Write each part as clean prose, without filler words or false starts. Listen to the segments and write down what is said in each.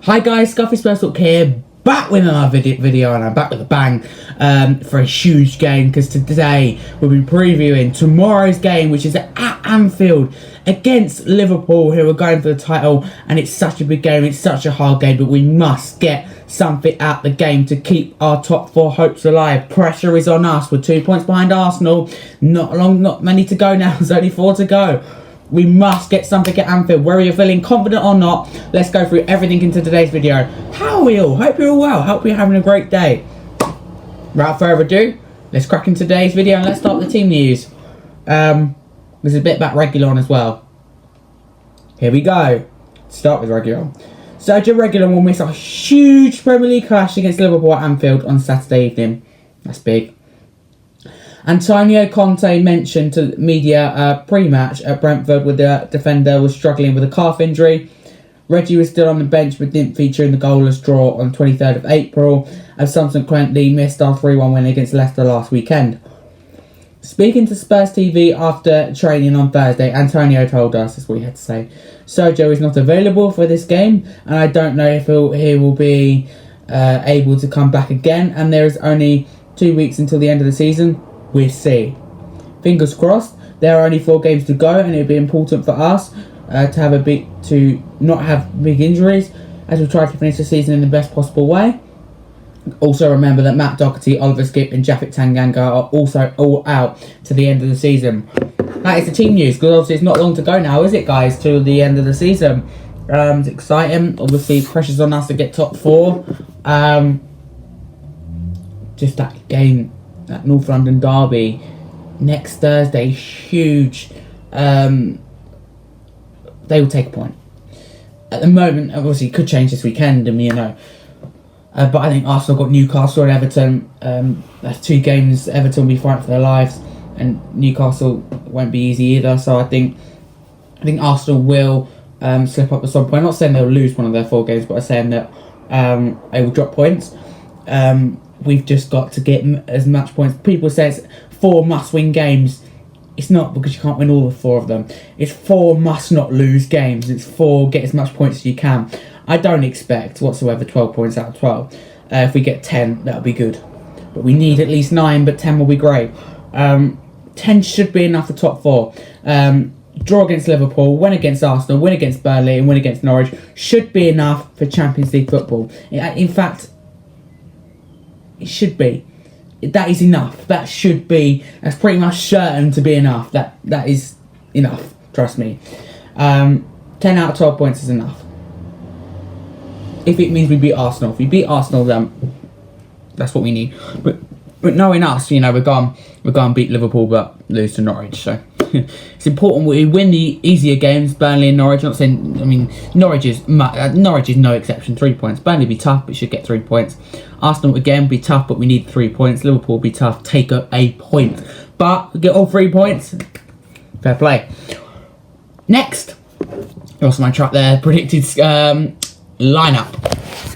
Hi guys, Scuffy Spurs Talk here, back with another video, and I'm back with a bang for a huge game, because today we'll be previewing tomorrow's game, which is at Anfield against Liverpool, who are going for the title. And it's such a big game, it's such a hard game, but we must get something out the game to keep our top four hopes alive. Pressure is on us. We're 2 points behind Arsenal. Not many to go now. There's only 4 to go. We must get something at Anfield. Whether you're feeling confident or not, let's go through everything into today's video. How are we all? Hope you're all well. Hope you're having a great day. Without further ado, let's crack into today's video and let's start with the team news. There's a bit about Reguilon as well. Here we go. Start with Reguilon. Sergio Reguilon will miss a huge Premier League clash against Liverpool at Anfield on Saturday evening. That's big. Antonio Conte mentioned to media pre-match at Brentford with the defender was struggling with a calf injury. Reggie was still on the bench but didn't feature in the goalless draw on 23rd of April, and subsequently missed our 3-1 win against Leicester last weekend. Speaking to Spurs TV after training on Thursday, Antonio told us, that's what he had to say, Sergio is not available for this game, and I don't know if he will be able to come back again, and there is only 2 weeks until the end of the season. We'll see. Fingers crossed. There are only 4 games to go, and it'll be important for us to not have big injuries as we try to finish the season in the best possible way. Also remember that Matt Doherty, Oliver Skip and Japhet Tanganga are also all out to the end of the season. That is the team news, because obviously it's not long to go now, is it guys, to the end of the season. It's exciting. Obviously pressure's on us to get top 4. Just that game, that North London derby next Thursday, huge. They will take a point. At the moment, obviously it could change this weekend, but I think Arsenal got Newcastle and Everton. That's 2 games. Everton will be fighting for their lives, and Newcastle won't be easy either. So I think Arsenal will slip up at some point. I'm not saying they'll lose one of their 4 games, but I'm saying that they will drop points. We've just got to get as much points. People say it's 4 must-win games. It's not, because you can't win all 4 of them. It's 4 must-not-lose games. It's 4 get as much points as you can. I don't expect whatsoever 12 points out of 12. If we get 10, that'll be good. But we need at least 9, but 10 will be great. 10 should be enough for top 4. Draw against Liverpool, win against Arsenal, win against Burnley, and win against Norwich should be enough for Champions League football. In fact, it should be. That is enough. That's pretty much certain to be enough. That is enough. Trust me. 10 out of 12 points is enough. If it means we beat Arsenal. If we beat Arsenal, then that's what we need. But knowing us, we're going to beat Liverpool but lose to Norwich. So it's important we win the easier games, Burnley and Norwich. I'm not saying, Norwich is no exception, 3 points. Burnley will be tough, but should get 3 points. Arsenal again will be tough, but we need 3 points. Liverpool will be tough, take up a point. But we get all 3 points. Fair play. Next, also my track there, predicted lineup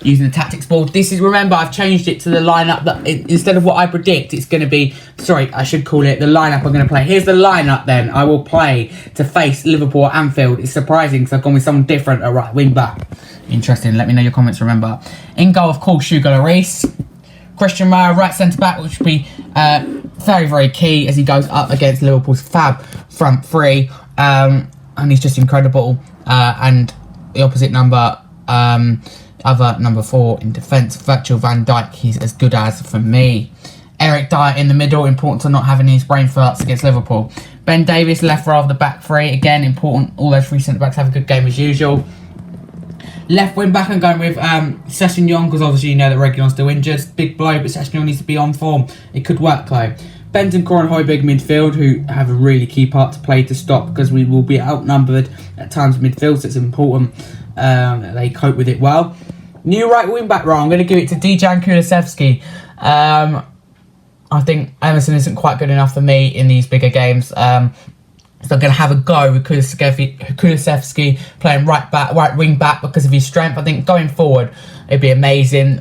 using the tactics board. Remember, I've changed it to the lineup that instead of what I predict, it's going to be, I should call it the lineup I'm going to play. Here's the lineup then I will play to face Liverpool at Anfield. It's surprising because I've gone with someone different at right wing back. Interesting. Let me know your comments, remember. In goal, of course, Hugo Lloris. Christian Meyer, right centre back, which will be very, very key as he goes up against Liverpool's fab front 3. And he's just incredible. And the opposite number, other number 4 in defence, Virgil van Dijk, he's as good as for me. Eric Dyer in the middle, important to not having his brain farts against Liverpool. Ben Davies, left row of the back 3, again important, all those 3 centre-backs have a good game as usual. Left wing back, I'm going with Sessegnon, because obviously you know that Reguilon's still injured. Big blow, but Sessegnon needs to be on form. It could work though. Bentancur and Højbjerg midfield, who have a really key part to play to stop, because we will be outnumbered at times in midfield, so it's important that they cope with it well. New right wing back row, I'm going to give it to Dejan Kulusevski. I think Emerson isn't quite good enough for me in these bigger games. So I'm going to have a go with Kulusevski playing right wing back because of his strength. I think going forward, it'd be amazing.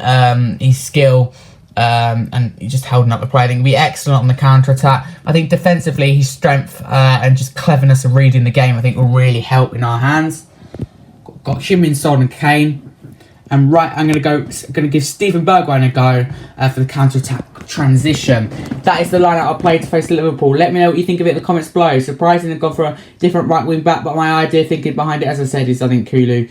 His skill and he's just holding up the play. I think he'd be excellent on the counter-attack. I think defensively, his strength and just cleverness of reading the game, I think will really help in our hands. Got Heung-min Son and Kane. And right, I'm going to give Steven Bergwijn a go for the counter-attack transition. That is the lineup I'll play to face Liverpool. Let me know what you think of it in the comments below. Surprising they've gone for a different right wing back, but my idea thinking behind it, as I said, is I think Kulu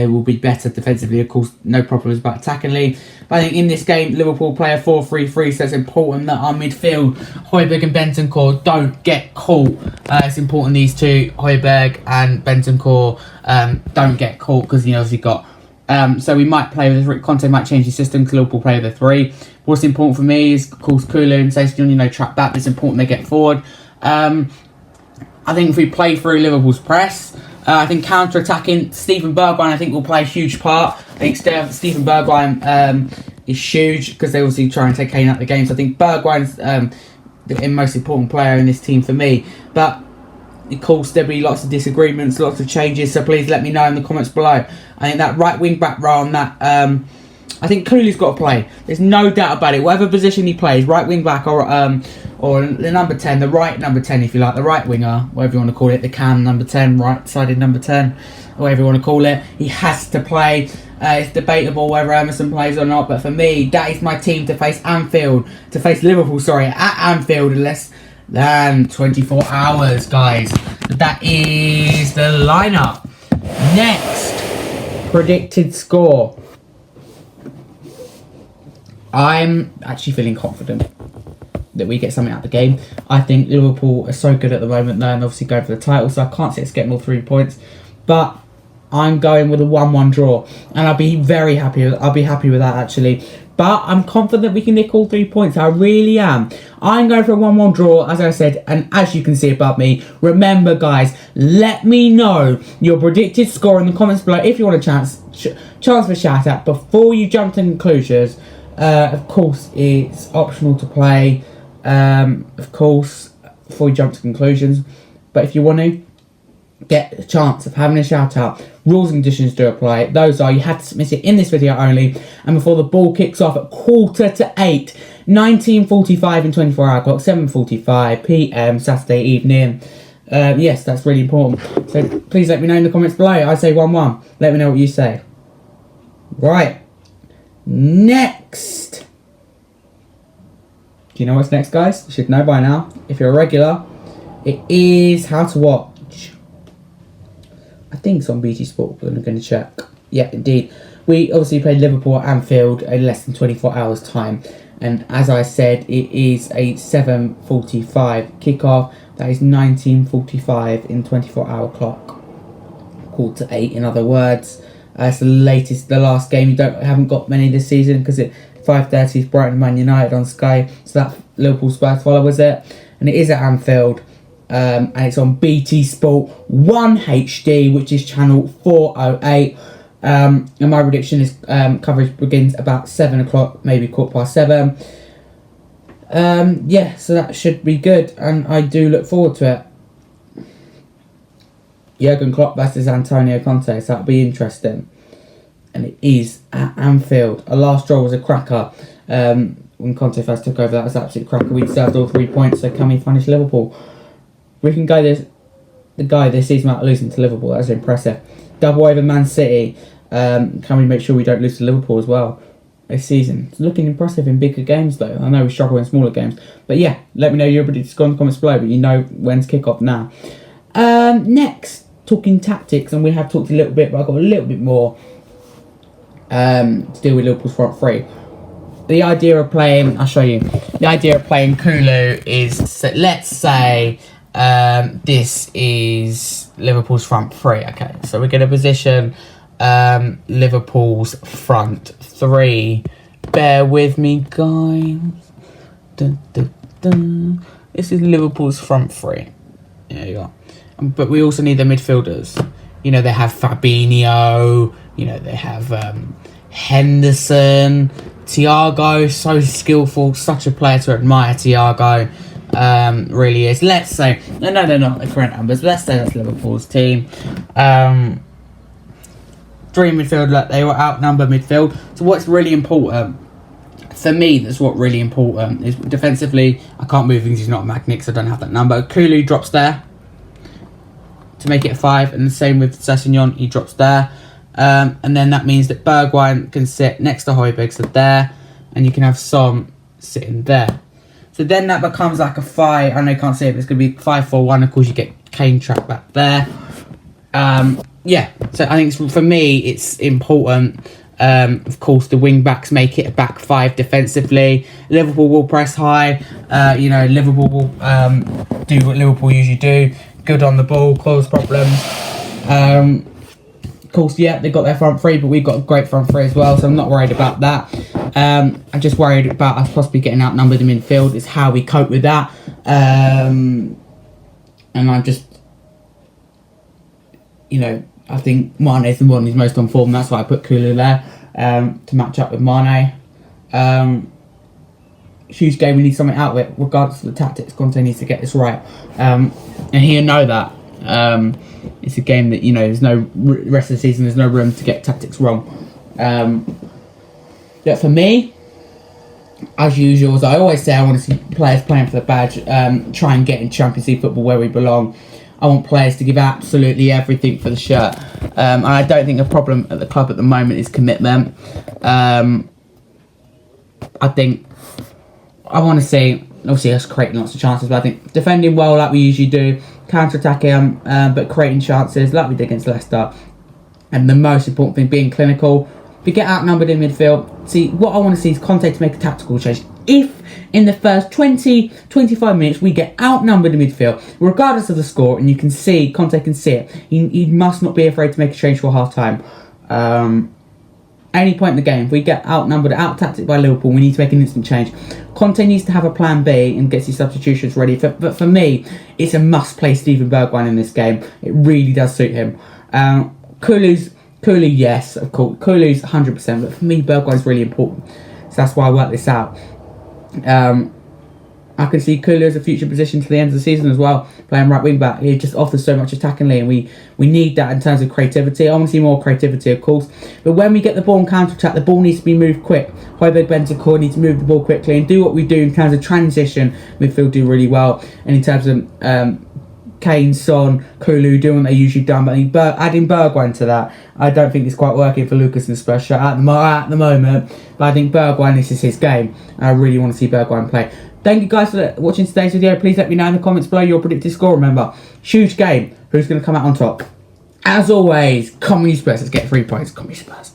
will be better defensively. Of course, no problems about attackingly. But I think in this game, Liverpool play a 4-3-3, so it's important that our midfield, Højbjerg and Bentancur, don't get caught. It's important these two, Højbjerg and Bentancur, don't get caught, because you obviously got... so we might play with Conte might change the system because Liverpool play with a 3. What's important for me is, of course, Kulu and Sessegnon, track back. It's important they get forward. I think if we play through Liverpool's press, I think counter-attacking Steven Bergwijn, I think will play a huge part. I think Steven Bergwijn is huge because they obviously try and take Kane out of the game. So I think Bergwijn's the most important player in this team for me. But of course, there'll be lots of disagreements, lots of changes, so please let me know in the comments below. I think that right wing back role, and that I think Kulu's got to play. There's no doubt about it. Whatever position he plays, right wing back or the number 10, the right number 10 if you like, the right winger, whatever you want to call it, the cam number 10, right-sided number 10, whatever you want to call it, he has to play. It's debatable whether Emerson plays or not, but for me, that is my team to face Liverpool, at Anfield in less than 24 hours, guys. That is the lineup. Next, predicted score. I'm actually feeling confident that we get something out of the game. I think Liverpool are so good at the moment though, and obviously going for the title, so I can't see us getting all 3 points. But I'm going with a 1-1 draw, and I'll be very happy. I'll be happy with that actually. But I'm confident we can nick all 3 points. I really am. I'm going for a 1-1 draw, as I said, and as you can see above me. Remember, guys, let me know your predicted score in the comments below if you want a chance for shout out before you jump to conclusions. Of course, it's optional to play. Of course, before you jump to conclusions. But if you want to get a chance of having a shout out, rules and conditions do apply. Those are, you have to submit it in this video only, and before the ball kicks off at 7:45, 19:45 in 24-hour clock, 7:45 p.m. Saturday evening. Yes, that's really important. So please let me know in the comments below. I say 1-1. Let me know what you say. Right. Next. Do you know what's next, guys? You should know by now. If you're a regular, it is how to watch. I think it's on BT Sport, but I'm going to check. Yeah, indeed. We obviously played Liverpool at Anfield in less than 24 hours time. And as I said, it is a 7:45 kickoff. That is 19:45 in 24-hour clock. 7:45 in other words. It's the last game. You haven't got many this season because at 5:30 is Brighton Man United on Sky. So that Liverpool Spurs follows it. And it is at Anfield. And it's on BT Sport 1 HD, which is channel 408. And my prediction is coverage begins about 7 o'clock, maybe 7:15. Yeah, so that should be good, and I do look forward to it. Jurgen Klopp versus Antonio Conte, so that'll be interesting. And it is at Anfield. Our last draw was a cracker. When Conte first took over, that was absolutely cracker. We deserved all 3 points, so can we punish Liverpool? We can go the guy this season without losing to Liverpool. That's impressive. Double over Man City. Can we make sure we don't lose to Liverpool as well this season? It's looking impressive in bigger games though. I know we struggle in smaller games. But yeah, let me know your predicted score in the comments below. But you know when's kick-off now. Next, talking tactics. And we have talked a little bit, but I've got a little bit more to do with Liverpool's front three. The idea of playing, I'll show you. The idea of playing Kulu is, let's say, this is Liverpool's front three. Okay, so we're going to position Liverpool's front three. Bear with me, guys. Dun, dun, dun. This is Liverpool's front three. There you go. But we also need the midfielders. You know, they have Fabinho. You know, they have Henderson. Thiago, so skillful. Such a player to admire, Thiago. Really is. Let's say, no, they're not the correct numbers. Let's say that's Liverpool's team. Dream midfield, like they were outnumbered midfield. So what's really important for me, that's what really important is defensively. I can't move things. He's not a magnet, so I don't have that number. Kulu drops there to make it a 5, and the same with Sessegnon. He drops there. And then that means that Bergwijn can sit next to Højbjerg, so there, and you can have Son sitting there. So then that becomes like a 5. I know you can't see it, but it's going to be 5-4-1. Of course, you get Kane trapped back there. Yeah, so I think for me, it's important. Of course, the wing backs make it a back 5 defensively. Liverpool will press high. Liverpool will do what Liverpool usually do. Good on the ball, cause problems. Of course, yeah, they've got their front 3, but we've got a great front 3 as well, so I'm not worried about that. I'm just worried about us possibly getting outnumbered in midfield. It's how we cope with that. And I'm just, I think Mane's the one who's most on form. That's why I put Kulu there to match up with Mane. Huge game. We need something out of it, regardless of the tactics. Conte needs to get this right, and he'll know that. It's a game that there's no rest of the season. There's no room to get tactics wrong. But for me, as usual, as I always say, I want to see players playing for the badge. Try and get in Champions League football where we belong. I want players to give absolutely everything for the shirt. And I don't think a problem at the club at the moment is commitment. I think I want to see, obviously, us creating lots of chances, but I think defending well like we usually do, counter-attacking, but creating chances like we did against Leicester. And the most important thing, being clinical. We get outnumbered in midfield. See, what I want to see is Conte to make a tactical change. If in the first 20-25 minutes we get outnumbered in midfield, regardless of the score, and you can see, Conte can see it, he must not be afraid to make a change for half-time. Any point in the game, if we get outnumbered, out-tactics by Liverpool, we need to make an instant change. Conte needs to have a plan B and gets his substitutions ready. But for me, it's a must-play Steven Bergwijn in this game. It really does suit him. Kulu, yes, of course. Kulu's 100%, but for me, Bergwijn's really important. So that's why I worked this out. I can see Kulu as a future position to the end of the season as well, playing right wing back. He just offers so much attackingly, and we need that in terms of creativity. I want to see more creativity, of course. But when we get the ball and counter-attack, the ball needs to be moved quick. Højbjerg, Bentancur need to move the ball quickly and do what we do in terms of transition. Midfield do really well. And in terms of Kane, Son, Kulu doing what they usually done, but adding Bergwijn to that, I don't think it's quite working for Lucas and the Spurs shirt at the moment. But I think Bergwijn, this is his game. I really want to see Bergwijn play. Thank you guys for watching today's video. Please let me know in the comments below your predicted score. Remember, huge game. Who's going to come out on top? As always, come on you Spurs. Let's get 3 points. Come on you Spurs.